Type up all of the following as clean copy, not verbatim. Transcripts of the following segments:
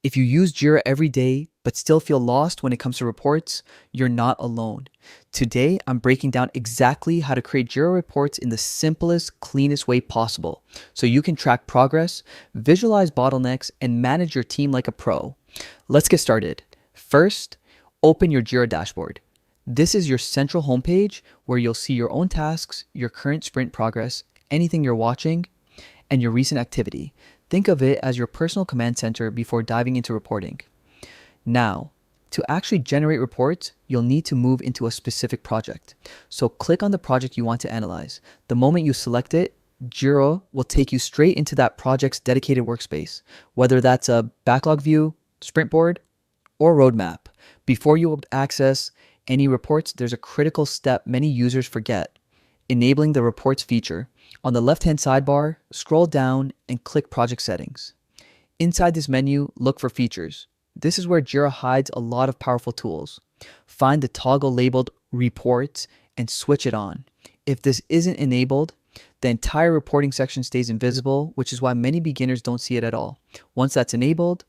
If you use Jira every day but still feel lost when it comes to reports, you're not alone. Today, I'm breaking down exactly how to create Jira reports in the simplest, cleanest way possible so you can track progress, visualize bottlenecks, and manage your team like a pro. Let's get started. First, open your Jira dashboard. This is your central homepage where you'll see your own tasks, your current sprint progress, anything you're watching, and your recent activity. Think of it as your personal command center before diving into reporting. Now, to actually generate reports, you'll need to move into a specific project. So click on the project you want to analyze. The moment you select it, Jira will take you straight into that project's dedicated workspace, whether that's a backlog view, sprint board, or roadmap. Before you access any reports, there's a critical step many users forget: enabling the reports feature. On the left-hand sidebar, scroll down and click Project Settings. Inside this menu, look for Features. This is where Jira hides a lot of powerful tools. Find the toggle labeled Reports and switch it on. If this isn't enabled, the entire reporting section stays invisible, which is why many beginners don't see it at all. Once that's enabled,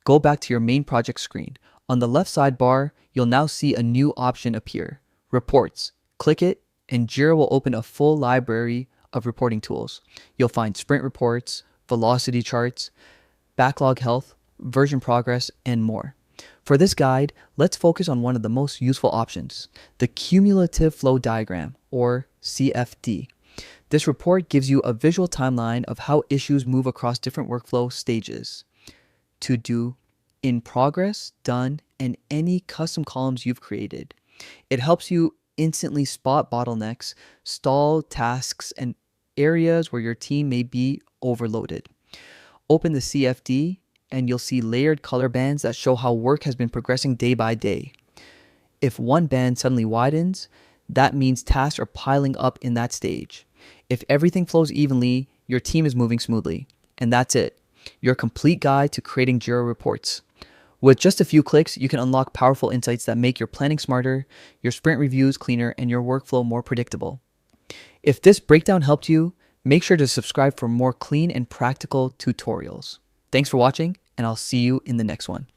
go back to your main project screen. On the left sidebar, you'll now see a new option appear: Reports. Click it, and Jira will open a full library of reporting tools. You'll find sprint reports, velocity charts, backlog health, version progress, and more. For this guide, let's focus on one of the most useful options: the cumulative flow diagram, or CFD. This report gives you a visual timeline of how issues move across different workflow stages: to do, in progress, done, and any custom columns you've created. It helps you instantly spot bottlenecks, stall tasks, and areas where your team may be overloaded. Open the CFD and you'll see layered color bands that show how work has been progressing day by day. If one band suddenly widens, that means tasks are piling up in that stage. If everything flows evenly, your team is moving smoothly. And that's it, your complete guide to creating Jira reports. With just a few clicks, you can unlock powerful insights that make your planning smarter, your sprint reviews cleaner, and your workflow more predictable. If this breakdown helped you, make sure to subscribe for more clean and practical tutorials. Thanks for watching, and I'll see you in the next one.